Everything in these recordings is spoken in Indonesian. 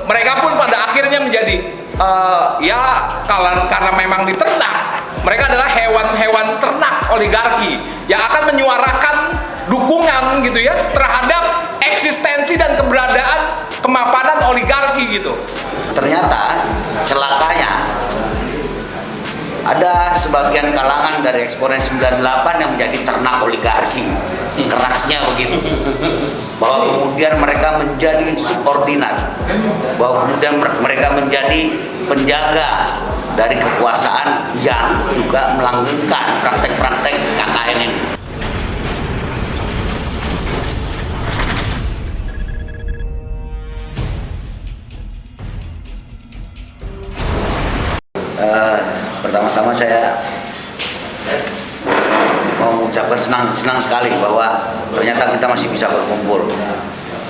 mereka pun pada akhirnya menjadi karena memang diternak, mereka adalah hewan-hewan ternak oligarki yang akan menyuarakan dukungan gitu ya terhadap eksistensi dan keberadaan kemapanan oligarki gitu. Ternyata celakanya ada sebagian kalangan dari eksponen 98 yang menjadi ternak oligarki. Kerasnya begitu, bahwa kemudian mereka menjadi subordinat, bahwa kemudian mereka menjadi penjaga dari kekuasaan yang juga melanggengkan praktek-praktek KKN ini. Pertama-tama saya mau mengucapkan senang sekali bahwa ternyata kita masih bisa berkumpul.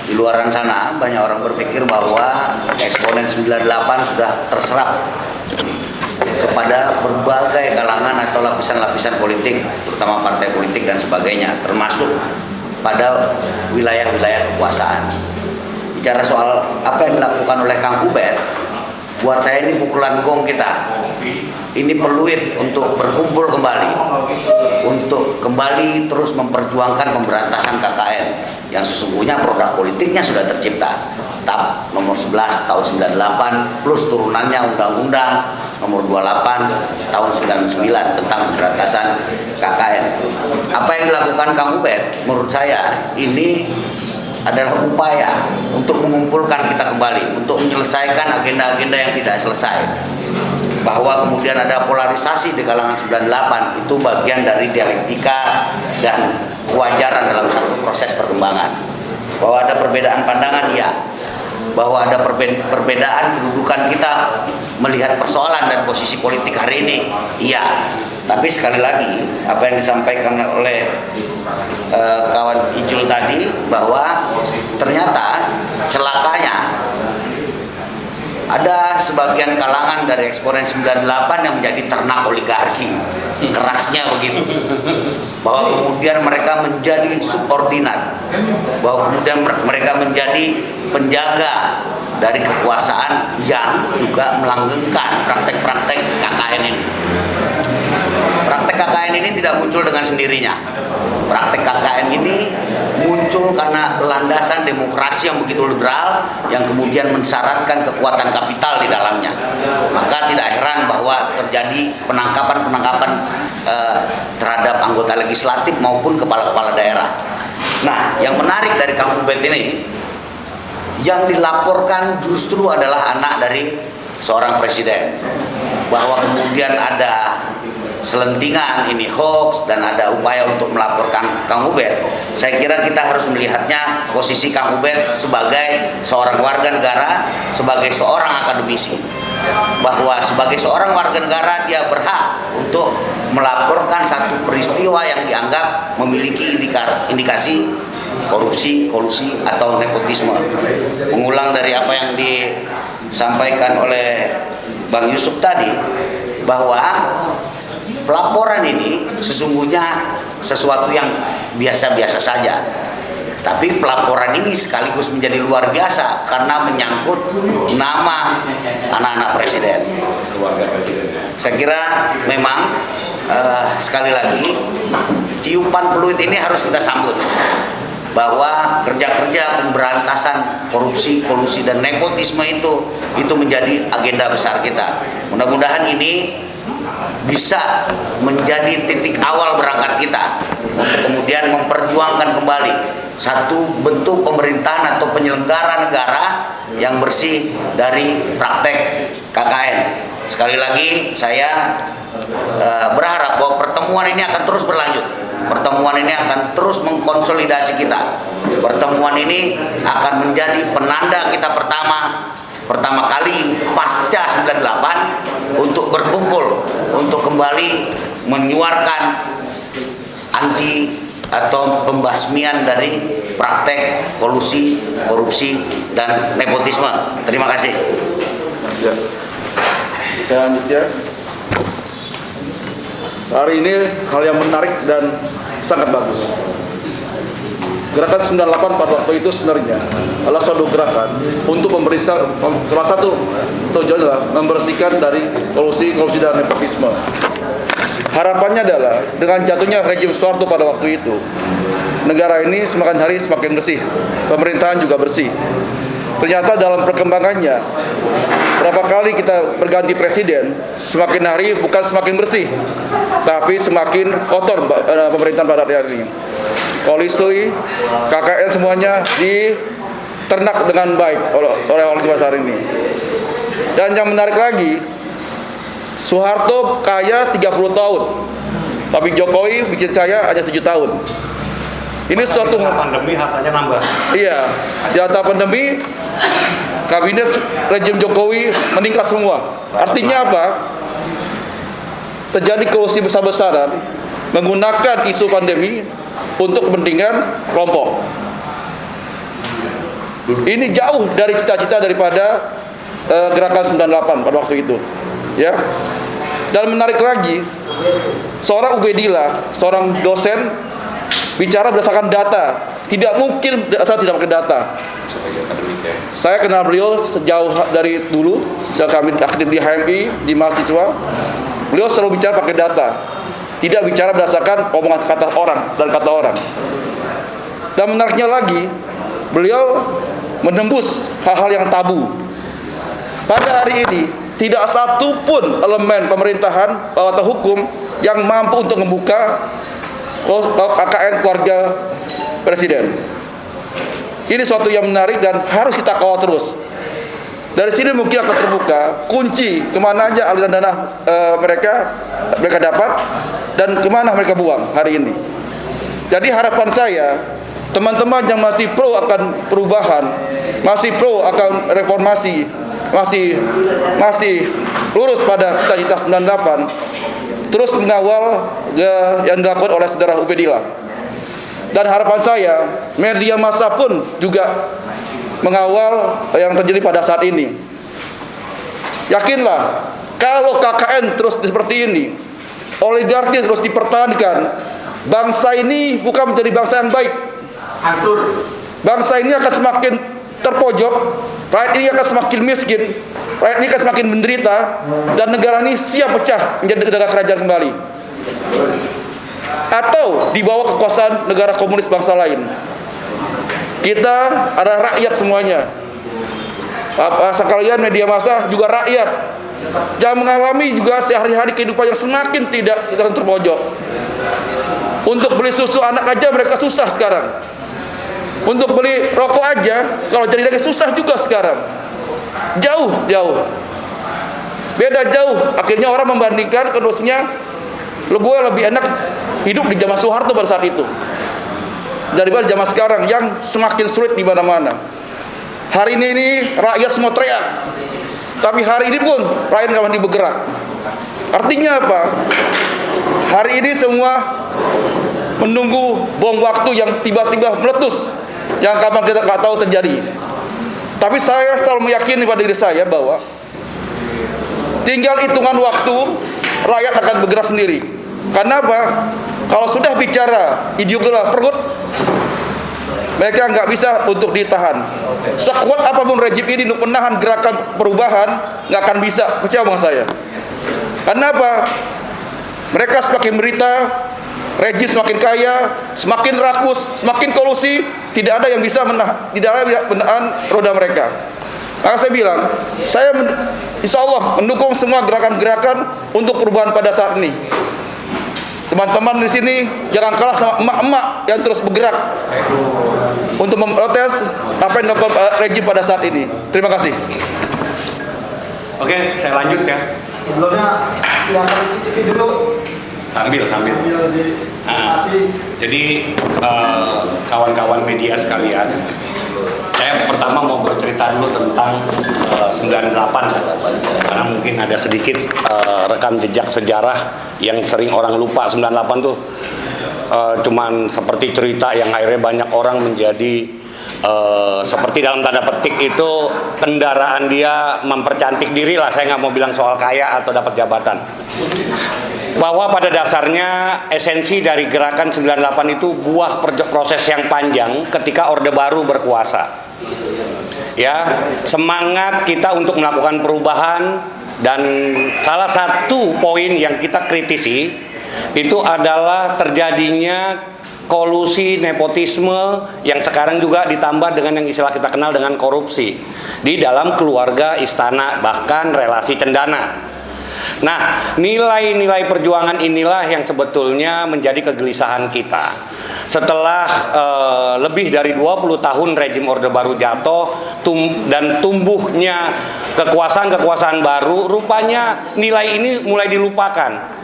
Di luaran sana banyak orang berpikir bahwa eksponen 98 sudah terserap kepada berbagai kalangan atau lapisan-lapisan politik, terutama partai politik dan sebagainya, termasuk pada wilayah-wilayah kekuasaan. Bicara soal apa yang dilakukan oleh Kang Ubed, buat saya ini pukulan gong kita. Ini peluit untuk berkumpul kembali, untuk kembali terus memperjuangkan pemberantasan KKN yang sesungguhnya produk politiknya sudah tercipta. TAP nomor 11 tahun 98 plus turunannya Undang-Undang nomor 28 tahun 99 tentang pemberantasan KKN. Apa yang dilakukan Kang Ubed menurut saya ini adalah upaya untuk mengumpulkan kita kembali, untuk menyelesaikan agenda-agenda yang tidak selesai. Bahwa kemudian ada polarisasi di kalangan 98 itu bagian dari dialektika dan kewajaran dalam satu proses perkembangan. Bahwa ada perbedaan pandangan, ya. Bahwa ada perbedaan kedudukan kita melihat persoalan dan posisi politik hari ini, iya. Tapi sekali lagi apa yang disampaikan oleh kawan Ijul tadi, bahwa ternyata celakanya ada sebagian kalangan dari eksponen 98 yang menjadi ternak oligarki. Kerasnya begitu, bahwa kemudian mereka menjadi subordinat, bahwa kemudian mereka menjadi penjaga dari kekuasaan yang juga melanggengkan praktek-praktek KKN ini. Praktek KKN ini tidak muncul dengan sendirinya. Praktek KKN ini muncul karena landasan demokrasi yang begitu liberal yang kemudian mensyaratkan kekuatan kapital di dalamnya. Maka tidak heran bahwa terjadi penangkapan-penangkapan terhadap anggota legislatif maupun kepala-kepala daerah. Nah, yang menarik dari Kang Ubed ini, yang dilaporkan justru adalah anak dari seorang presiden. Bahwa kemudian ada selentingan ini hoax dan ada upaya untuk melaporkan Kang Ubed. Saya kira kita harus melihatnya posisi Kang Ubed sebagai seorang warga negara, sebagai seorang akademisi. Bahwa sebagai seorang warga negara dia berhak untuk melaporkan satu peristiwa yang dianggap memiliki indikasi korupsi, kolusi atau nepotisme. Mengulang dari apa yang disampaikan oleh Bang Yusuf tadi, bahwa pelaporan ini sesungguhnya sesuatu yang biasa-biasa saja. Tapi pelaporan ini sekaligus menjadi luar biasa karena menyangkut nama anak-anak presiden. Saya kira memang sekali lagi tiupan peluit ini harus kita sambut. Bahwa kerja-kerja pemberantasan korupsi, kolusi dan nepotisme itu menjadi agenda besar kita. Mudah-mudahan ini bisa menjadi titik awal berangkat kita untuk kemudian memperjuangkan kembali satu bentuk pemerintahan atau penyelenggara negara yang bersih dari praktek KKN. Sekali lagi saya berharap bahwa pertemuan ini akan terus berlanjut. Pertemuan ini akan terus mengkonsolidasi kita. Pertemuan ini akan menjadi penanda kita pertama kali pasca 98 untuk berkumpul, untuk kembali menyuarakan anti atau pembasmian dari praktek kolusi, korupsi, dan nepotisme. Terima kasih. Ya. Selanjutnya, hari ini hal yang menarik dan sangat bagus. gerakan 98 pada waktu itu sebenarnya adalah suatu gerakan untuk salah satu tujuannya adalah membersihkan dari korupsi dan nepotisme. Harapannya adalah dengan jatuhnya rejim Soeharto pada waktu itu, negara ini semakin hari semakin bersih, pemerintahan juga bersih. Ternyata dalam perkembangannya, berapa kali kita berganti presiden, semakin hari bukan semakin bersih, tapi semakin kotor pemerintahan pada hari ini. Koalisi, KKN semuanya diternak dengan baik oleh saat ini. Dan yang menarik lagi, Soeharto kaya 30 tahun, tapi Jokowi bikin saya hanya 7 tahun. Ini suatu pandemi hartanya nambah. Iya, jatah pandemi kabinet rejim Jokowi meningkat semua. Artinya apa? Terjadi korupsi besar-besaran menggunakan isu pandemi untuk kepentingan kelompok. Ini jauh dari cita-cita daripada gerakan 98 pada waktu itu. Ya. Dan menarik lagi, seorang Ubedillah, seorang dosen bicara berdasarkan data. Tidak mungkin asal tidak pakai data. Saya kenal beliau sejauh dari dulu, sejak kami aktif di HMI, di mahasiswa. Beliau selalu bicara pakai data, tidak bicara berdasarkan omongan kata orang dan kata orang. Dan menariknya lagi, beliau menembus hal-hal yang tabu. Pada hari ini, tidak satu pun elemen pemerintahan atau hukum yang mampu untuk membuka KKN keluarga presiden. Ini suatu yang menarik dan harus kita kawal terus. Dari sini mungkin akan terbuka kunci kemana aja aliran dana mereka dapat dan kemana mereka buang hari ini. Jadi harapan saya, teman-teman yang masih pro akan perubahan, masih pro akan reformasi, masih lurus pada cita-cita 98, terus mengawal yang dilakukan oleh saudara Ubedillah. Dan harapan saya, media massa pun juga mengawal yang terjadi pada saat ini. Yakinlah, kalau KKN terus seperti ini, oligarki terus dipertahankan, bangsa ini bukan menjadi bangsa yang baik. Bangsa ini akan semakin terpojok, rakyat ini akan semakin miskin, rakyat ini akan semakin menderita, dan negara ini siap pecah menjadi negara kerajaan kembali, atau di bawah kekuasaan negara komunis bangsa lain. Kita adalah rakyat semuanya. Sekalian media massa juga rakyat, yang mengalami juga sehari-hari kehidupan yang semakin tidak terpojok. Untuk beli susu anak aja mereka susah sekarang. Untuk beli rokok aja kalau jadi lagi susah juga sekarang. Jauh. Beda jauh. Akhirnya orang membandingkan kondisinya lebih enak hidup di zaman Soeharto pada saat itu daripada zaman sekarang yang semakin sulit di mana-mana. Hari ini rakyat semua teriak, tapi hari ini pun rakyat nggak berani bergerak. Artinya apa? Hari ini semua menunggu bom waktu yang tiba-tiba meletus, yang kapan kita nggak tahu terjadi. Tapi saya selalu meyakini pada diri saya bahwa tinggal hitungan waktu, rakyat akan bergerak sendiri. Karena apa? Kalau sudah bicara ideologi perut, mereka nggak bisa untuk ditahan. Sekuat apapun rejim ini untuk menahan gerakan perubahan, nggak akan bisa. Percaya sama saya. Karena apa? Mereka semakin menderita, rejim semakin kaya, semakin rakus, semakin kolusi, tidak ada yang bisa menahan roda mereka. Maka saya bilang, saya insya Allah mendukung semua gerakan-gerakan untuk perubahan pada saat ini. Teman-teman di sini jangan kalah sama emak-emak yang terus bergerak untuk memprotes apa yang dilakukan rejim pada saat ini. Terima kasih. Oke, saya lanjut ya. Sebelumnya silakan cicipi dulu. Sambil. Jadi kawan-kawan media sekalian, saya pertama mau bercerita dulu tentang 98, karena mungkin ada sedikit rekam jejak sejarah yang sering orang lupa. 98 tuh cuman seperti cerita yang akhirnya banyak orang menjadi seperti dalam tanda petik itu kendaraan dia mempercantik diri lah. Saya nggak mau bilang soal kaya atau dapat jabatan. bahwa pada dasarnya esensi dari gerakan 98 itu buah proses yang panjang ketika Orde Baru berkuasa. Ya, semangat kita untuk melakukan perubahan, dan salah satu poin yang kita kritisi itu adalah terjadinya kolusi nepotisme yang sekarang juga ditambah dengan yang istilah kita kenal dengan korupsi di dalam keluarga istana, bahkan relasi cendana. Nah, nilai-nilai perjuangan inilah yang sebetulnya menjadi kegelisahan kita. Setelah lebih dari 20 tahun rejim Orde Baru jatuh dan tumbuhnya kekuasaan-kekuasaan baru, rupanya nilai ini mulai dilupakan.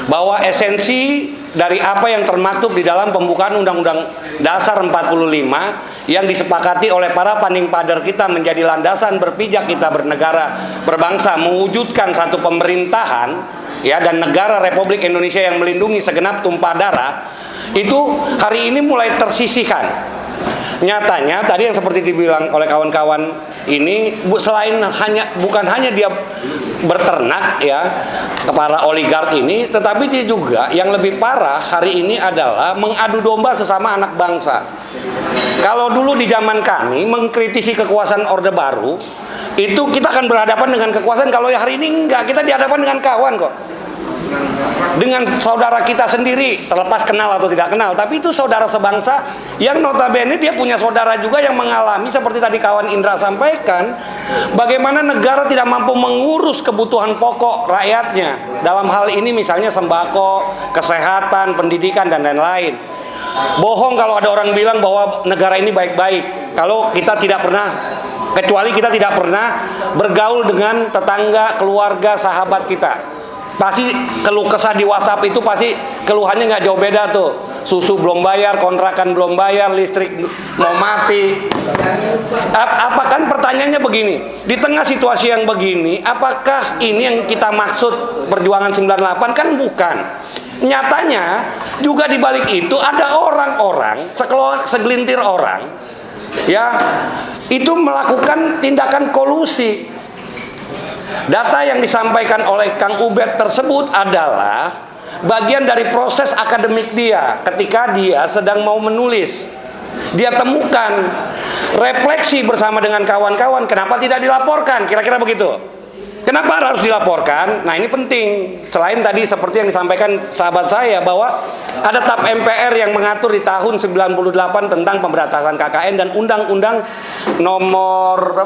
Bahwa esensi dari apa yang termaktub di dalam pembukaan Undang-Undang Dasar 45 yang disepakati oleh para panding pader kita menjadi landasan berpijak kita bernegara, berbangsa, mewujudkan satu pemerintahan ya dan negara Republik Indonesia yang melindungi segenap tumpah darah, itu hari ini mulai tersisihkan. Nyatanya tadi yang seperti dibilang oleh kawan-kawan ini, selain bukan hanya dia berternak ya para oligark ini, tetapi dia juga yang lebih parah hari ini adalah mengadu domba sesama anak bangsa. Kalau dulu di zaman kami mengkritisi kekuasaan Orde Baru, itu kita akan berhadapan dengan kekuasaan. Kalau hari ini enggak, kita dihadapan dengan kawan kok. Dengan saudara kita sendiri, terlepas kenal atau tidak kenal, tapi itu saudara sebangsa yang notabene dia punya saudara juga yang mengalami seperti tadi kawan Indra sampaikan, bagaimana negara tidak mampu mengurus kebutuhan pokok rakyatnya. Dalam hal ini misalnya sembako, kesehatan, pendidikan dan lain-lain. Bohong kalau ada orang bilang bahwa negara ini baik-baik kalau kita tidak pernah, kecuali kita tidak pernah bergaul dengan tetangga, keluarga, sahabat kita. Pasti keluh kesah di WhatsApp itu pasti keluhannya nggak jauh beda tuh. Susu belum bayar, kontrakan belum bayar, listrik mau mati. Kan pertanyaannya begini, di tengah situasi yang begini, apakah ini yang kita maksud perjuangan 98? Kan bukan. Nyatanya juga di balik itu ada orang-orang, segelintir orang ya, itu melakukan tindakan kolusi. Data yang disampaikan oleh Kang Ubed tersebut adalah bagian dari proses akademik dia ketika dia sedang mau menulis. Dia temukan refleksi bersama dengan kawan-kawan, kenapa tidak dilaporkan, kira-kira begitu. Kenapa harus dilaporkan? Nah ini penting. Selain tadi seperti yang disampaikan sahabat saya bahwa ada TAP MPR yang mengatur di tahun 98 tentang pemberantasan KKN dan Undang-Undang nomor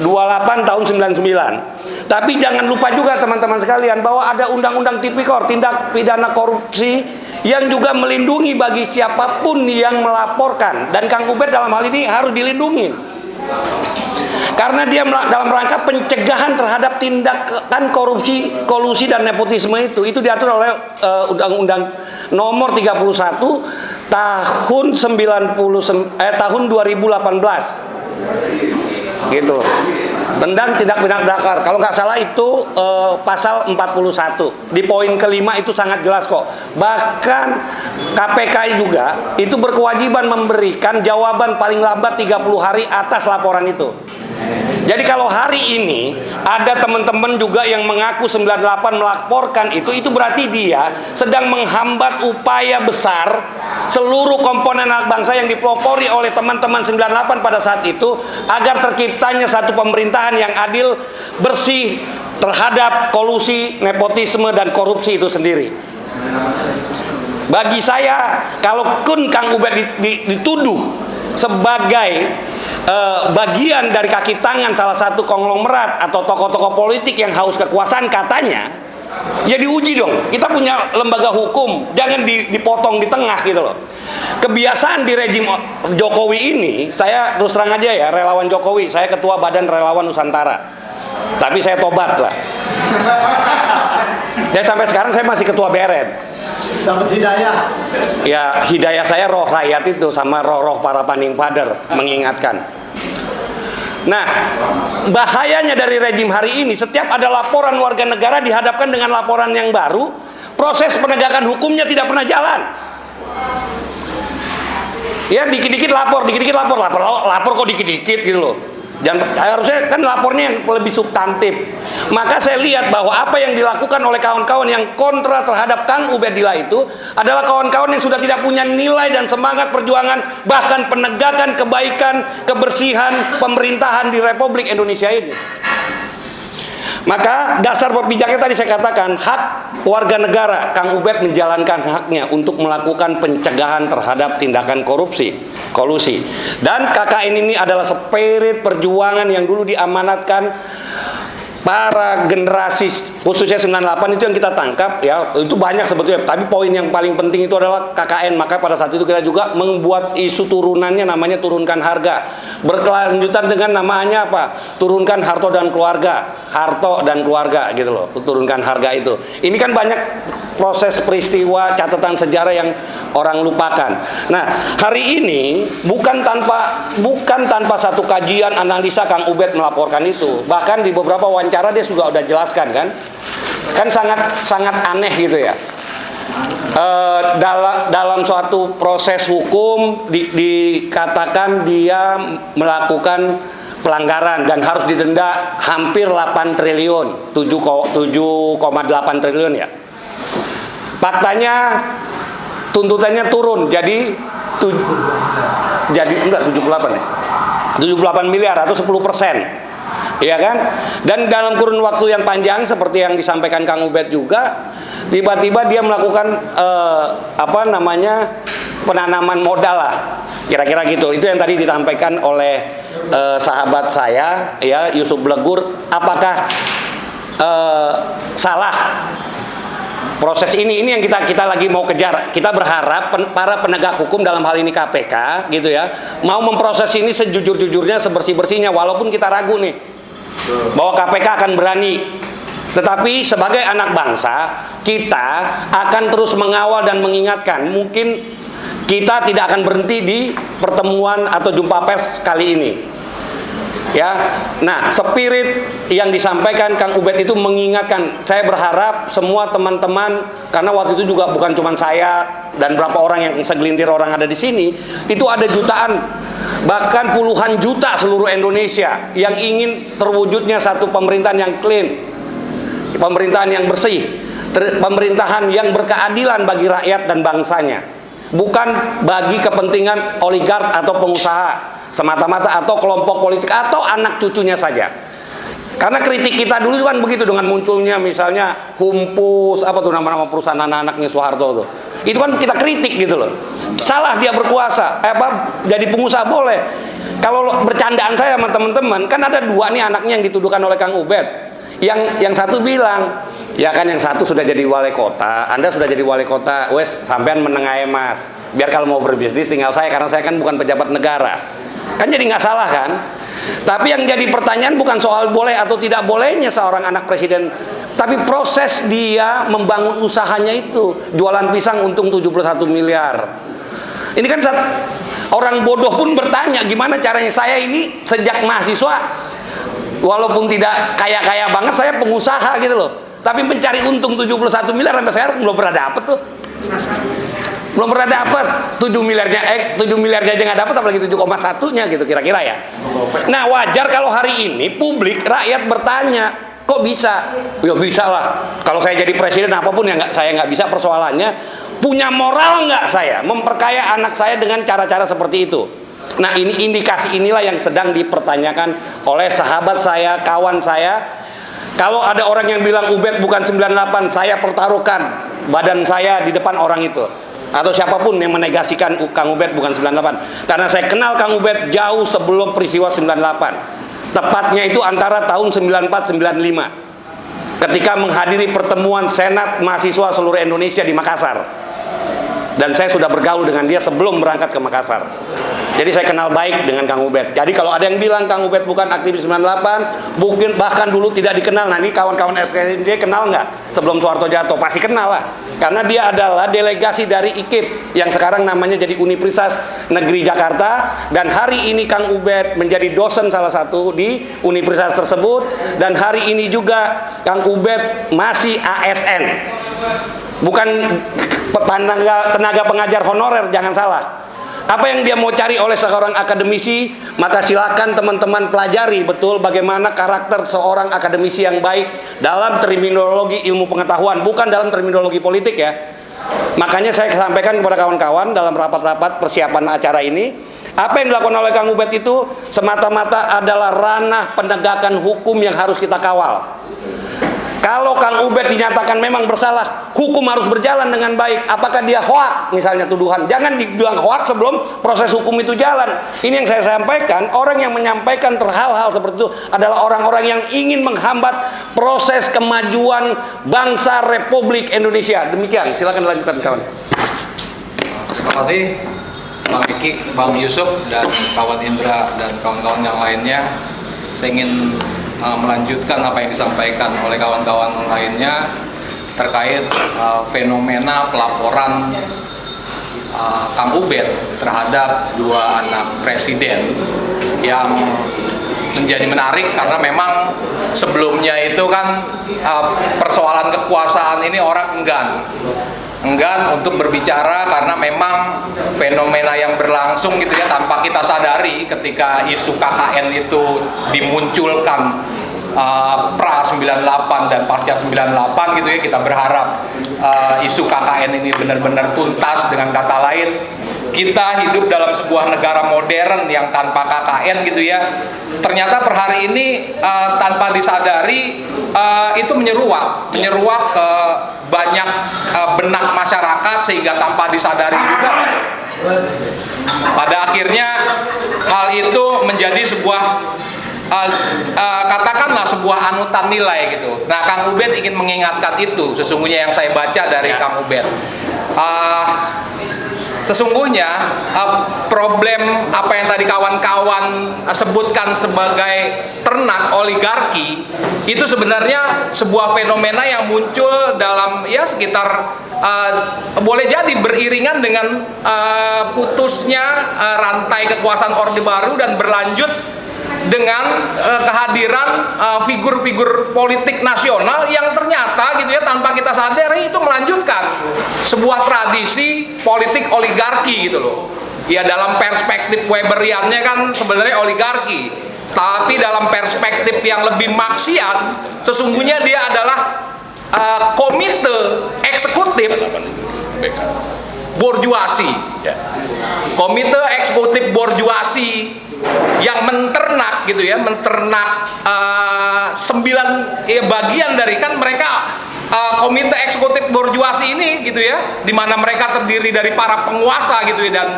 28 tahun 99. Tapi jangan lupa juga teman-teman sekalian bahwa ada Undang-Undang Tipikor, tindak pidana korupsi yang juga melindungi bagi siapapun yang melaporkan, dan Kang Ubed dalam hal ini harus dilindungi. Karena dia dalam rangka pencegahan terhadap tindakan korupsi, kolusi dan nepotisme itu diatur oleh Undang-Undang nomor 31 tahun 2018 gitu, tentang tindak pidana makar. Kalau nggak salah itu pasal 41 di poin kelima itu sangat jelas kok. Bahkan KPK juga itu berkewajiban memberikan jawaban paling lambat 30 hari atas laporan itu. Jadi kalau hari ini ada teman-teman juga yang mengaku 98 melaporkan itu berarti dia sedang menghambat upaya besar seluruh komponen anak bangsa yang dipelopori oleh teman-teman 98 pada saat itu agar terciptanya satu pemerintahan yang adil, bersih terhadap kolusi, nepotisme dan korupsi itu sendiri. Bagi saya, kalaupun Kang Ubed dituduh sebagai bagian dari kaki tangan salah satu konglomerat atau tokoh-tokoh politik yang haus kekuasaan katanya, ya diuji dong. Kita punya lembaga hukum, jangan dipotong di tengah gitu loh. Kebiasaan di rejim Jokowi ini, saya terus terang aja ya, relawan Jokowi, saya ketua Badan Relawan Nusantara, tapi saya tobat lah. Dan sampai sekarang saya masih ketua BRN. Dapat hidayah. Ya hidayah saya roh rakyat itu sama roh-roh para panding pader mengingatkan. Nah, bahayanya dari rejim hari ini, setiap ada laporan warga negara dihadapkan dengan laporan yang baru, proses penegakan hukumnya tidak pernah jalan. Ya dikit-dikit lapor kok dikit-dikit gitu loh. Harusnya kan lapornya yang lebih substantif. Maka saya lihat bahwa apa yang dilakukan oleh kawan-kawan yang kontra terhadap Kang Ubedillah itu adalah kawan-kawan yang sudah tidak punya nilai dan semangat perjuangan, bahkan penegakan kebaikan, kebersihan pemerintahan di Republik Indonesia ini. Maka dasar berpijaknya tadi saya katakan, hak warga negara Kang Ubed menjalankan haknya untuk melakukan pencegahan terhadap tindakan kolusi. Dan KKN ini adalah spirit perjuangan yang dulu diamanatkan para generasi, khususnya 98 itu yang kita tangkap ya, itu banyak sebetulnya, tapi poin yang paling penting itu adalah KKN. Maka pada saat itu kita juga membuat isu turunannya, namanya turunkan harga, berkelanjutan dengan namanya apa, turunkan harta dan keluarga gitu loh, turunkan harga itu. Ini kan banyak proses peristiwa, catatan sejarah yang orang lupakan. Nah, hari ini bukan tanpa satu kajian analisa Kang Ubed melaporkan itu. Bahkan di beberapa wawancara dia juga udah jelaskan kan sangat aneh gitu ya. Dalam suatu proses hukum dikatakan dia melakukan pelanggaran dan harus didenda hampir 8 triliun, 7,8 triliun ya. Faktanya tuntutannya turun jadi enggak 78 ya. 78 miliar atau 10%. Iya kan? Dan dalam kurun waktu yang panjang seperti yang disampaikan Kang Ubed juga, tiba-tiba dia melakukan penanaman modal lah. Kira-kira gitu. Itu yang tadi disampaikan oleh sahabat saya ya, Yusuf Blegur. Apakah salah proses ini yang kita lagi mau kejar. Kita berharap para penegak hukum, dalam hal ini KPK gitu ya, mau memproses ini sejujur-jujurnya, sebersih-bersihnya, walaupun kita ragu nih bahwa KPK akan berani. Tetapi sebagai anak bangsa, kita akan terus mengawal dan mengingatkan. Mungkin kita tidak akan berhenti di pertemuan atau jumpa pers kali ini. Ya, nah spirit yang disampaikan Kang Ubed itu mengingatkan. Saya berharap semua teman-teman, karena waktu itu juga bukan cuma saya dan berapa orang yang segelintir orang ada di sini, itu ada jutaan, bahkan puluhan juta seluruh Indonesia yang ingin terwujudnya satu pemerintahan yang clean, pemerintahan yang bersih, pemerintahan yang berkeadilan bagi rakyat dan bangsanya, bukan bagi kepentingan oligark atau pengusaha semata-mata atau kelompok politik atau anak cucunya saja. Karena kritik kita dulu kan begitu, dengan munculnya misalnya Humpus, apa tuh nama-nama perusahaan anak-anaknya Soeharto tuh. Itu kan kita kritik gitu loh. Salah dia berkuasa, jadi pengusaha boleh. Kalau bercandaan saya sama teman-teman, kan ada dua nih anaknya yang dituduhkan oleh Kang Ubed. Yang satu bilang, ya kan yang satu sudah jadi wali kota, Anda sudah jadi wali kota, wes sampean menengahi mas. Biar kalau mau berbisnis tinggal saya, karena saya kan bukan pejabat negara. Kan jadi nggak salah kan? Tapi yang jadi pertanyaan bukan soal boleh atau tidak bolehnya seorang anak presiden, tapi proses dia membangun usahanya itu. Jualan pisang untung 71 miliar. Ini kan orang bodoh pun bertanya, gimana caranya saya ini sejak mahasiswa, walaupun tidak kaya-kaya banget, saya pengusaha gitu loh, tapi mencari untung 71 miliar sampai sekarang belum pernah dapet tuh. Belum pernah dapat 7 miliarnya aja nggak dapat, apalagi 7,1-nya gitu kira-kira ya. Nah, wajar kalau hari ini publik rakyat bertanya, kok bisa? Ya bisa lah. Kalau saya jadi presiden apapun ya saya nggak bisa. Persoalannya punya moral nggak saya memperkaya anak saya dengan cara-cara seperti itu. Nah, ini indikasi inilah yang sedang dipertanyakan oleh sahabat saya, kawan saya. Kalau ada orang yang bilang Ubed bukan 98, saya pertaruhkan badan saya di depan orang itu. Atau siapapun yang menegasikan Kang Ubed bukan 98. Karena saya kenal Kang Ubed jauh sebelum peristiwa 98. Tepatnya itu antara tahun 94-95. Ketika menghadiri pertemuan Senat Mahasiswa seluruh Indonesia di Makassar. Dan saya sudah bergaul dengan dia sebelum berangkat ke Makassar. Jadi saya kenal baik dengan Kang Ubed. Jadi kalau ada yang bilang Kang Ubed bukan aktivis 98, mungkin bahkan dulu tidak dikenal. Nah, ini kawan-kawan FKM dia kenal nggak sebelum Soeharto jatuh? Pasti kenal lah. Karena dia adalah delegasi dari IKIP yang sekarang namanya jadi Universitas Negeri Jakarta. Dan hari ini Kang Ubed menjadi dosen salah satu di universitas tersebut. Dan hari ini juga Kang Ubed masih ASN. Bukan tenaga pengajar honorer, jangan salah. Apa yang dia mau cari oleh seorang akademisi, maka silakan teman-teman pelajari betul bagaimana karakter seorang akademisi yang baik dalam terminologi ilmu pengetahuan, bukan dalam terminologi politik ya. Makanya saya sampaikan kepada kawan-kawan dalam rapat-rapat persiapan acara ini, apa yang dilakukan oleh Kang Ubed itu semata-mata adalah ranah penegakan hukum yang harus kita kawal. Kalau Kang Ubed dinyatakan memang bersalah, hukum harus berjalan dengan baik. Apakah dia hoak misalnya tuduhan? Jangan dibilang hoak sebelum proses hukum itu jalan. Ini yang saya sampaikan, orang yang menyampaikan hal-hal seperti itu adalah orang-orang yang ingin menghambat proses kemajuan bangsa Republik Indonesia. Demikian, silakan dilanjutkan kawan. Terima kasih Bang Eki, Bang Yusuf, dan kawan Indra dan kawan-kawan yang lainnya. Saya ingin melanjutkan apa yang disampaikan oleh kawan-kawan lainnya terkait fenomena pelaporan Kang Ubed terhadap dua anak presiden yang menjadi menarik karena memang sebelumnya itu kan persoalan kekuasaan ini orang enggan untuk berbicara karena memang fenomena yang berlangsung gitu ya, tanpa kita sadari ketika isu KKN itu dimunculkan pra 98 dan pasca 98 gitu ya, kita berharap isu KKN ini benar-benar tuntas. Dengan kata lain, kita hidup dalam sebuah negara modern yang tanpa KKN gitu ya. Ternyata per hari ini tanpa disadari itu menyeruak ke banyak benak masyarakat, sehingga tanpa disadari juga pada akhirnya hal itu menjadi sebuah katakanlah sebuah anutan nilai gitu. Nah, Kang Ubed ingin mengingatkan itu, sesungguhnya yang saya baca dari Kang Ubed. Sesungguhnya problem apa yang tadi kawan-kawan sebutkan sebagai ternak oligarki itu sebenarnya sebuah fenomena yang muncul dalam ya sekitar boleh jadi beriringan dengan putusnya rantai kekuasaan Orde Baru dan berlanjut dengan kehadiran figur-figur politik nasional yang ternyata gitu ya tanpa kita sadari itu melanjutkan sebuah tradisi politik oligarki gitu loh. Ya dalam perspektif Weberiannya kan sebenarnya oligarki, tapi dalam perspektif yang lebih maksiat sesungguhnya dia adalah komite eksekutif borjuasi. Komite eksekutif borjuasi yang menternak gitu ya, menternak 9 bagian dari kan mereka komite eksekutif borjuasi ini gitu ya, di mana mereka terdiri dari para penguasa gitu ya dan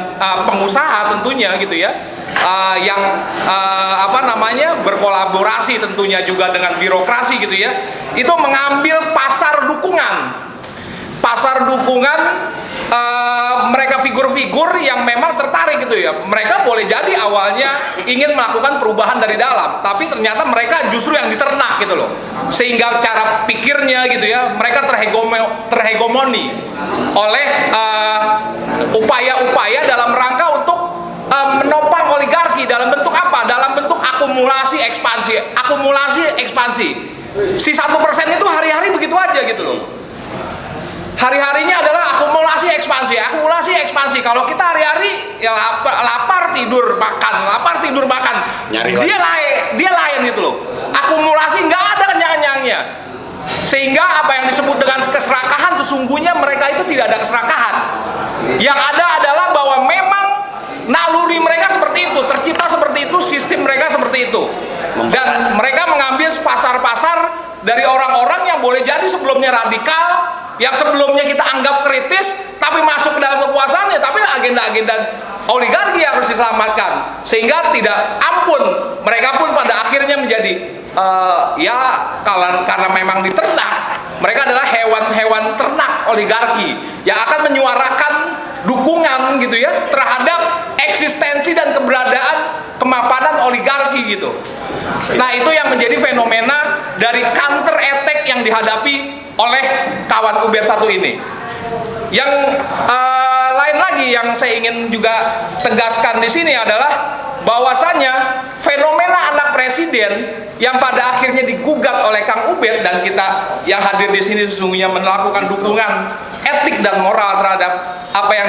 pengusaha tentunya gitu ya, yang berkolaborasi tentunya juga dengan birokrasi gitu ya, itu mengambil pasar dukungan mereka figur-figur yang memang tertarik gitu ya. Mereka boleh jadi awalnya ingin melakukan perubahan dari dalam, tapi ternyata mereka justru yang diternak gitu loh. Sehingga cara pikirnya gitu ya, mereka terhegemoni oleh upaya-upaya dalam rangka untuk menopang oligarki dalam bentuk apa? Dalam bentuk akumulasi ekspansi. Si 1% itu hari-hari begitu aja gitu loh. Hari-harinya adalah akumulasi ekspansi. Kalau kita hari-hari ya lapar tidur makan, dia lain gitu loh. Akumulasi nggak ada kenyang-kenyangnya. Sehingga apa yang disebut dengan keserakahan sesungguhnya mereka itu tidak ada keserakahan. Yang ada adalah bahwa memang naluri mereka seperti itu, tercipta seperti itu, sistem mereka seperti itu. Dan mereka mengambil pasar-pasar dari orang-orang yang boleh jadi sebelumnya radikal, yang sebelumnya kita anggap kritis, tapi masuk ke dalam kekuasaannya, tapi agenda-agenda oligarki yang harus diselamatkan. Sehingga tidak ampun, mereka pun pada akhirnya menjadi karena memang diternak, mereka adalah hewan-hewan ternak oligarki yang akan menyuarakan dukungan gitu ya terhadap eksistensi dan keberadaan kemapanan oligarki gitu. Nah, itu yang menjadi fenomena dari counter attack yang dihadapi oleh kawan Ubed satu ini. Yang lain lagi yang saya ingin juga tegaskan di sini adalah bahwasanya fenomena anak presiden yang pada akhirnya digugat oleh Kang Ubed, dan kita yang hadir di sini sesungguhnya melakukan dukungan etik dan moral terhadap apa yang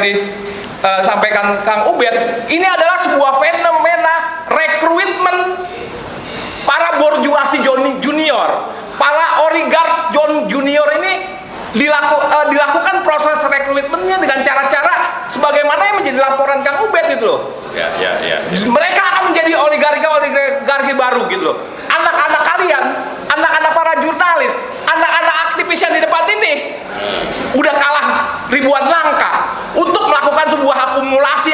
sampaikan Kang Ubed, ini adalah sebuah fenomena rekrutmen para borjuasi junior, para oligark junior ini dilakukan proses rekrutmennya dengan cara-cara sebagaimana yang menjadi laporan Kang Ubed gitu loh. Ya. Mereka akan menjadi oligarki baru gitu loh. Anak-anak kalian, anak-anak para jurnalis, anak-anak aktivis yang di depan ini udah kalah ribuan langkah untuk melakukan sebuah akumulasi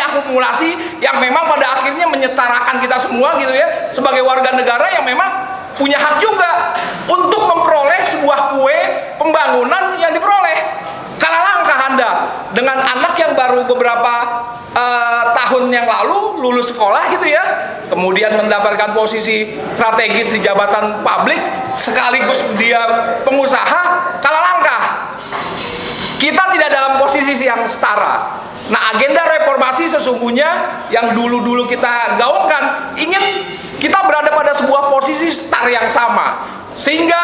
yang memang pada akhirnya menyetarakan kita semua gitu ya, sebagai warga negara yang memang punya hak juga untuk memperoleh sebuah kue pembangunan yang diperoleh. Kalah langkah Anda dengan anak yang baru beberapa tahun yang lalu lulus sekolah gitu ya, kemudian mendapatkan posisi strategis di jabatan publik sekaligus dia pengusaha, kalah langkah. Kita tidak dalam posisi yang setara. Nah, agenda reformasi sesungguhnya yang dulu-dulu kita gaungkan ingin kita berada pada sebuah posisi setara yang sama, sehingga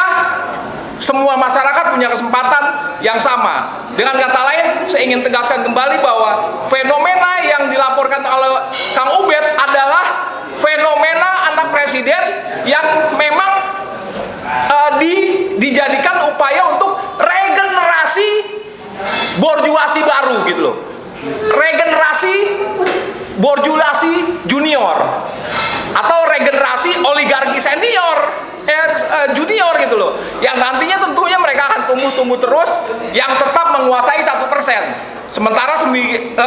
semua masyarakat punya kesempatan yang sama. Dengan kata lain, saya ingin tegaskan kembali bahwa fenomena yang dilaporkan oleh Kang Ubed adalah fenomena anak presiden yang memang dijadikan upaya untuk regenerasi borjuasi baru gitu loh. Regenerasi borjuasi junior atau regenerasi oligarki senior junior gitu loh, yang nantinya tentunya mereka akan tumbuh terus, yang tetap menguasai 1%, sementara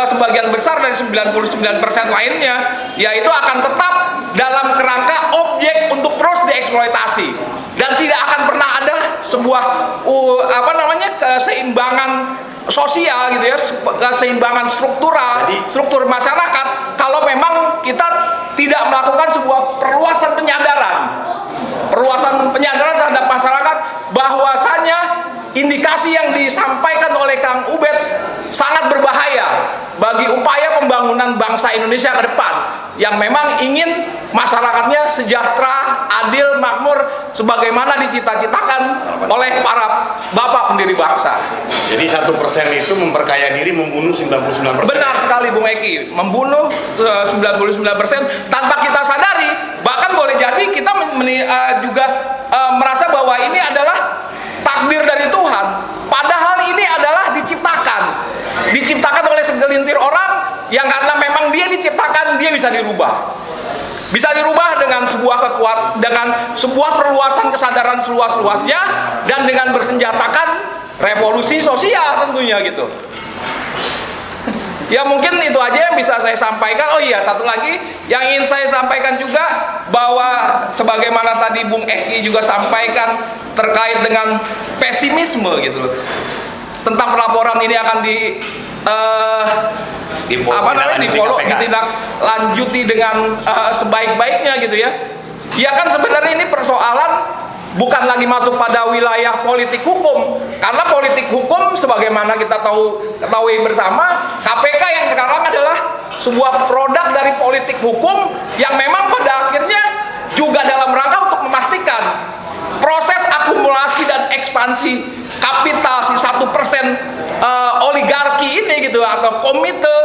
sebagian besar dari 99% lainnya yaitu akan tetap dalam kerangka objek untuk terus dieksploitasi, dan tidak akan pernah ada sebuah keseimbangan sosial gitu ya, keseimbangan struktur masyarakat kalau memang kita tidak melakukan sebuah perluasan penyadaran terhadap masyarakat bahwasanya indikasi yang disampaikan oleh Kang Ubed sangat berbahaya bagi upaya pembangunan bangsa Indonesia ke depan yang memang ingin masyarakatnya sejahtera, adil, makmur sebagaimana dicita-citakan oleh para bapak pendiri bangsa. Jadi 1% itu memperkaya diri membunuh 99%. Benar sekali Bung Eki, membunuh 99% tanpa kita sadari. Bahkan boleh jadi kita juga merasa bahwa ini adalah takdir dari Tuhan, padahal ini adalah diciptakan oleh segelintir orang yang karena memang dia diciptakan, dia bisa dirubah dengan sebuah perluasan kesadaran seluas-luasnya dan dengan bersenjatakan revolusi sosial tentunya gitu. Ya mungkin itu aja yang bisa saya sampaikan. Oh iya, satu lagi yang ingin saya sampaikan juga, bahwa sebagaimana tadi Bung Eki juga sampaikan terkait dengan pesimisme gitu loh, tentang pelaporan ini akan ditindaklanjuti dengan sebaik-baiknya gitu ya. Ya kan sebenarnya ini persoalan bukan lagi masuk pada wilayah politik hukum, karena politik hukum sebagaimana kita ketahui bersama, KPK yang sekarang adalah sebuah produk dari politik hukum yang memang pada akhirnya juga dalam rangka untuk memastikan proses akumulasi dan ekspansi kapital si 1% oligarki ini gitu, atau komite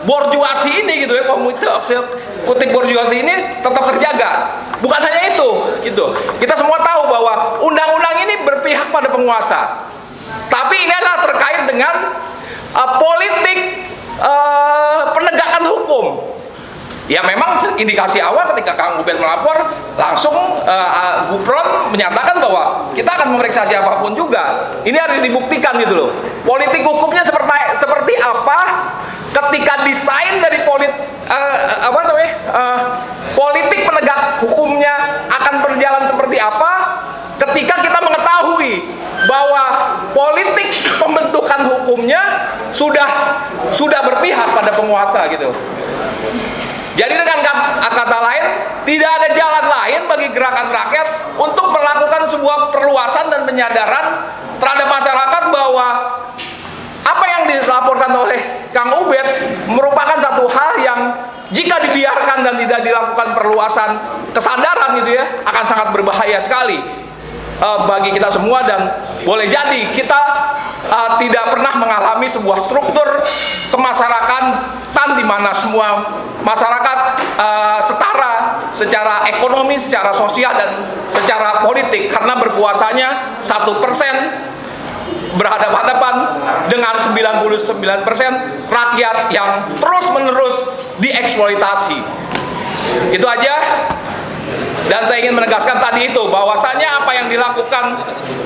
borjuasi ini gitu ya, komite kutip borjuasi ini tetap terjaga. Bukan hanya itu gitu, kita semua tahu bahwa undang-undang ini berpihak pada penguasa, tapi ini adalah terkait dengan politik penegakan hukum. Ya memang indikasi awal ketika Kang Ubed melapor, langsung Gupron menyatakan bahwa kita akan memeriksa siapapun juga. Ini harus dibuktikan gitu loh. Politik hukumnya seperti apa ketika desain dari politik penegak hukumnya akan berjalan seperti apa ketika kita mengetahui bahwa politik pembentukan hukumnya sudah berpihak pada penguasa gitu. Jadi dengan kata lain, tidak ada jalan lain bagi gerakan rakyat untuk melakukan sebuah perluasan dan penyadaran terhadap masyarakat bahwa apa yang dilaporkan oleh Kang Ubed merupakan satu hal yang jika dibiarkan dan tidak dilakukan perluasan kesadaran gitu ya, akan sangat berbahaya sekali bagi kita semua, dan boleh jadi kita tidak pernah mengalami sebuah struktur kemasyarakatan di mana semua masyarakat setara secara ekonomi, secara sosial, dan secara politik, karena berkuasanya 1% berhadapan-hadapan dengan 99% rakyat yang terus-menerus dieksploitasi. Itu aja. Dan saya ingin menegaskan tadi itu, bahwasanya apa yang dilakukan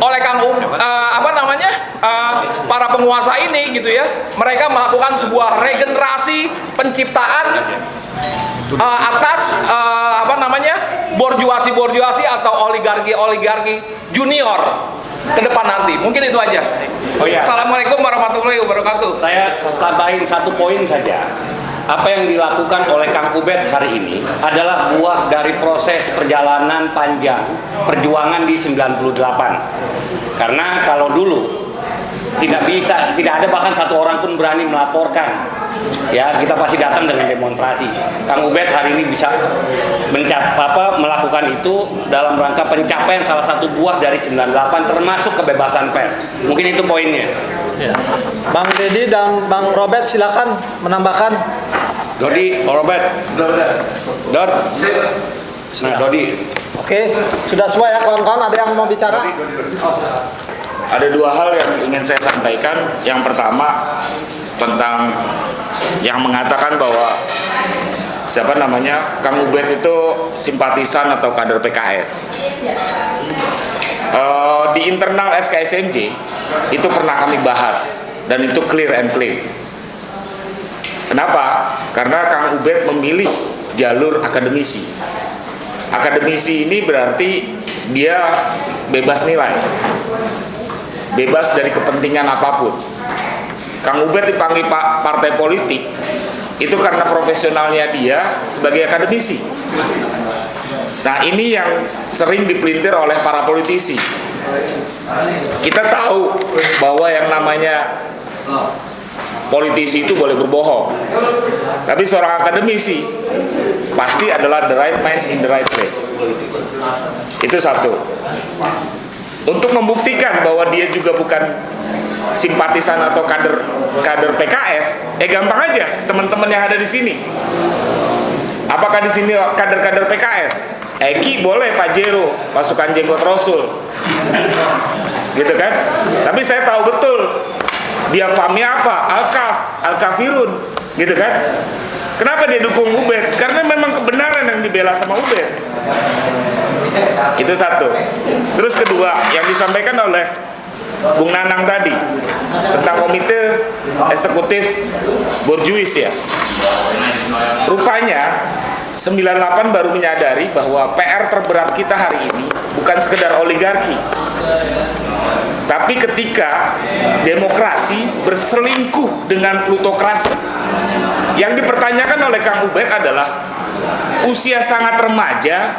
oleh para penguasa ini gitu ya, mereka melakukan sebuah regenerasi penciptaan atas borjuasi atau oligarki junior ke depan nanti. Mungkin itu aja. Oh ya. Assalamualaikum warahmatullahi wabarakatuh. Saya tambahin satu poin saja. Apa yang dilakukan oleh Kang Ubed hari ini adalah buah dari proses perjalanan panjang perjuangan di 98. Karena kalau dulu tidak ada bahkan satu orang pun berani melaporkan. Ya, kita pasti datang dengan demonstrasi. Kang Ubed hari ini bisa melakukan itu dalam rangka pencapaian salah satu buah dari 98, termasuk kebebasan pers. Mungkin itu poinnya. Ya. Bang Deddy dan Bang Robert silakan menambahkan. Dodi, Robert. Dot. Nah, Dodi. Oke, sudah semua ya kawan-kawan, ada yang mau bicara? Ada dua hal yang ingin saya sampaikan. Yang pertama tentang yang mengatakan bahwa Kang Ubed itu simpatisan atau kader PKS. Di internal FKSMJ itu pernah kami bahas dan itu clear and clean. Kenapa? Karena Kang Ubed memilih jalur akademisi. Akademisi ini berarti dia bebas nilai, bebas dari kepentingan apapun. Kang Ubed dipanggil partai politik itu karena profesionalnya dia sebagai akademisi. Nah, ini yang sering dipelintir oleh para politisi. Kita tahu bahwa yang namanya politisi itu boleh berbohong, tapi seorang akademisi pasti adalah the right man in the right place. Itu satu. Untuk membuktikan bahwa dia juga bukan simpatisan atau kader PKS, gampang aja, teman-teman yang ada di sini. Apakah di sini kader-kader PKS? Eki boleh, Pak Jero, pasukan jenggot Rasul, gitu kan? Tapi saya tahu betul dia famnya apa, Al-Kafirun, gitu kan? Kenapa dia dukung Ubed? Karena memang kebenaran yang dibela sama Ubed. Itu satu. Terus kedua, yang disampaikan oleh Bung Nanang tadi tentang komite eksekutif borjuis ya. Rupanya 98 baru menyadari bahwa PR terberat kita hari ini bukan sekedar oligarki, tapi ketika demokrasi berselingkuh dengan plutokrasi. Yang dipertanyakan oleh Kang Ubed adalah usia sangat remaja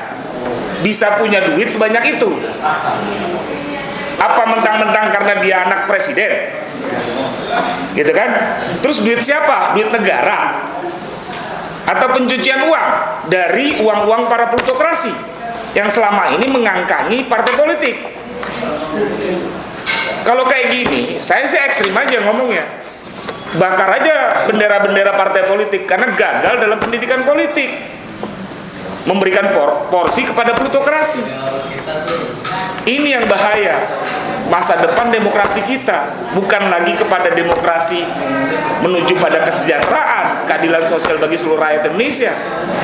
bisa punya duit sebanyak itu. Apa mentang-mentang karena dia anak presiden, gitu kan? Terus duit siapa? Duit negara atau pencucian uang dari uang-uang para plutokrasi yang selama ini mengangkangi partai politik. Kalau kayak gini, saya sih ekstrim aja ngomongnya. Bakar aja bendera-bendera partai politik karena gagal dalam pendidikan politik, memberikan porsi kepada plutokrasi. Ini yang bahaya. Masa depan demokrasi kita bukan lagi kepada demokrasi menuju pada kesejahteraan, keadilan sosial bagi seluruh rakyat Indonesia,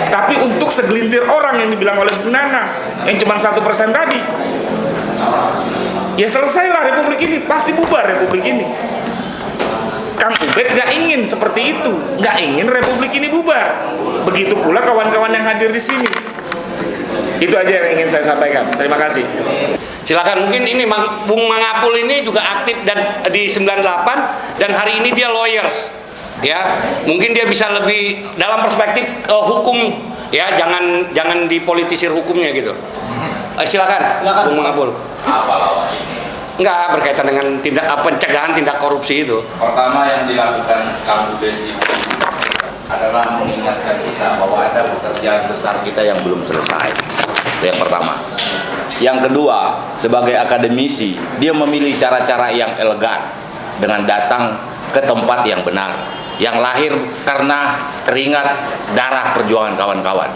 tapi untuk segelintir orang yang dibilang oleh Bung Nana yang cuma 1% tadi. Ya selesailah republik ini, pasti bubar republik ini. Kang Ubed gak ingin seperti itu, gak ingin republik ini bubar. Begitu pula kawan-kawan yang hadir di sini. Itu aja yang ingin saya sampaikan. Terima kasih. Silakan, mungkin ini Bung Mangapul ini juga aktif dan di 98 dan hari ini dia lawyers. Ya, mungkin dia bisa lebih dalam perspektif hukum ya, jangan dipolitisir hukumnya gitu. Silakan Bung Mangapul. Apa lawannya? Enggak, berkaitan dengan pencegahan tindak korupsi itu. Pertama yang dilakukan Kang Ubed ini adalah mengingatkan kita bahwa ada pekerjaan besar kita yang belum selesai. Itu yang pertama. Yang kedua, sebagai akademisi, dia memilih cara-cara yang elegan. dengan datang ke tempat yang benar, yang lahir karena keringat darah perjuangan kawan-kawan.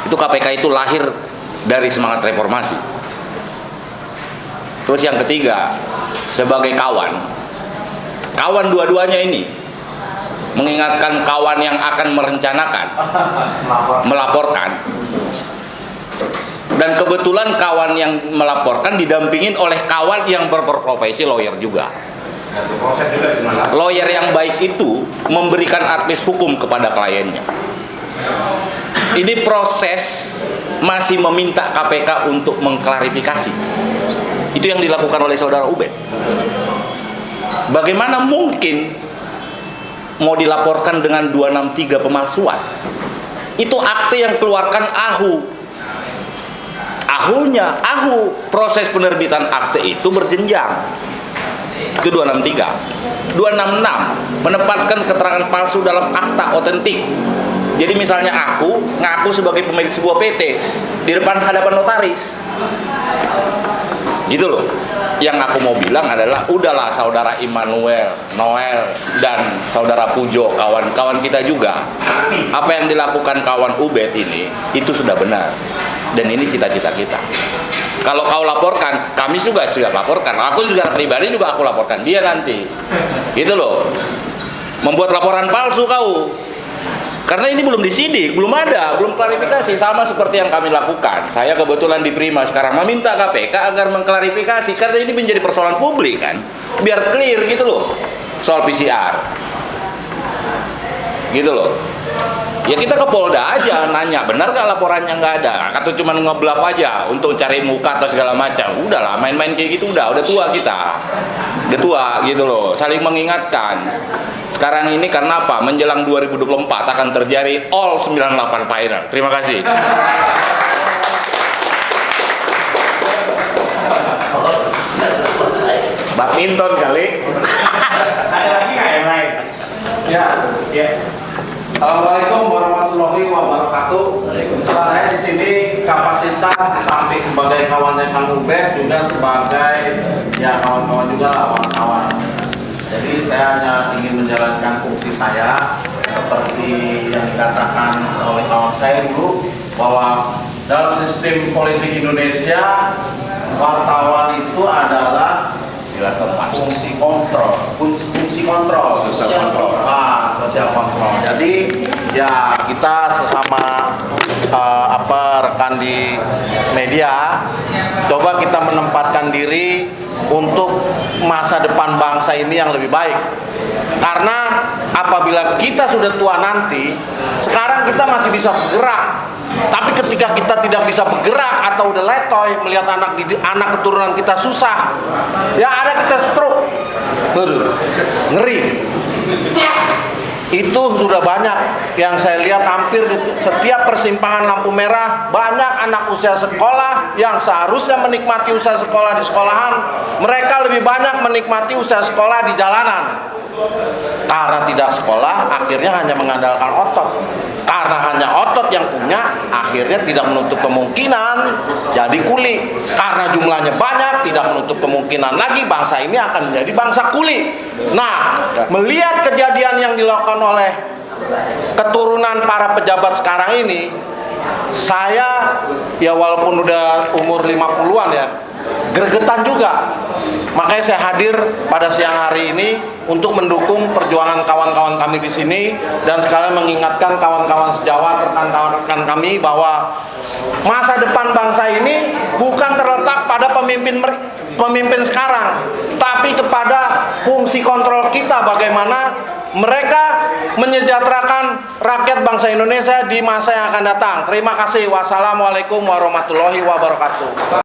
Itu KPK itu lahir dari semangat reformasi. Terus yang ketiga, sebagai kawan dua-duanya ini mengingatkan kawan yang akan merencanakan, melaporkan. Dan kebetulan kawan yang melaporkan didampingin oleh kawan yang berprofesi lawyer juga. Lawyer yang baik itu memberikan advice hukum kepada kliennya. Ini proses masih meminta KPK untuk mengklarifikasi. Itu yang dilakukan oleh saudara Ubed. Bagaimana mungkin mau dilaporkan dengan 263 pemalsuan? Itu akte yang keluarkan AHU. Proses penerbitan akte itu berjenjang. Itu 263. 266 menempatkan keterangan palsu dalam akta otentik. Jadi misalnya aku ngaku sebagai pemilik sebuah PT di depan hadapan notaris. Gitu loh. Yang aku mau bilang adalah udahlah saudara Immanuel, Noel, dan saudara Pujo, kawan-kawan kita juga. Apa yang dilakukan kawan Ubed ini itu sudah benar. Dan ini cita-cita kita. Kalau kau laporkan, kami juga sudah laporkan. Aku juga pribadi juga aku laporkan dia nanti. Gitu loh. Membuat laporan palsu kau. Karena ini belum disidik, belum ada, belum klarifikasi. Sama seperti yang kami lakukan. Saya kebetulan di Prima sekarang meminta KPK agar mengklarifikasi. Karena ini menjadi persoalan publik kan. Biar clear gitu loh. Soal PCR. Gitu loh. Ya kita ke Polda aja nanya, benar gak laporannya nggak ada? Atau cuma ngeblaf aja untuk cari muka atau segala macam. Udahlah, main-main kayak gitu udah tua kita. Udah tua gitu loh, saling mengingatkan. Sekarang ini karena apa? Menjelang 2024 akan terjadi all 98 final. Terima kasih. Badminton kali. Ada lagi nggak yang lain? Ya. Assalamualaikum warahmatullahi wabarakatuh. Saya di sini kapasitas di samping sebagai kawannya Kang Ubed juga sebagai ya kawan-kawan juga lah, kawan-kawan. Jadi saya hanya ingin menjalankan fungsi saya seperti yang dikatakan oleh kawan saya dulu, bahwa dalam sistem politik Indonesia wartawan itu adalah fungsi kontrol, sosial kontrol. Jadi ya kita sesama rekan di media coba kita menempatkan diri untuk masa depan bangsa ini yang lebih baik. Karena apabila kita sudah tua nanti, sekarang kita masih bisa bergerak. Tapi ketika kita tidak bisa bergerak atau udah letoy, melihat anak keturunan kita susah, ya ada kita stroke. Ngeri. Itu sudah banyak yang saya lihat, hampir di setiap persimpangan lampu merah banyak anak usia sekolah yang seharusnya menikmati usia sekolah di sekolahan, mereka lebih banyak menikmati usia sekolah di jalanan. Karena tidak sekolah, akhirnya hanya mengandalkan otot. Karena hanya otot yang punya, akhirnya tidak menutup kemungkinan jadi kuli. Karena jumlahnya banyak, tidak menutup kemungkinan lagi bangsa ini akan menjadi bangsa kuli. Nah, melihat kejadian yang dilakukan oleh keturunan para pejabat sekarang ini, saya ya walaupun udah umur 50-an ya, gregetan juga. Makanya saya hadir pada siang hari ini untuk mendukung perjuangan kawan-kawan kami di sini dan sekalian mengingatkan kawan-kawan sejawat, rekan-rekan kami bahwa masa depan bangsa ini bukan terletak pada pemimpin sekarang, tapi kepada fungsi kontrol kita bagaimana mereka menyejahterakan rakyat bangsa Indonesia di masa yang akan datang. Terima kasih. Wassalamualaikum warahmatullahi wabarakatuh.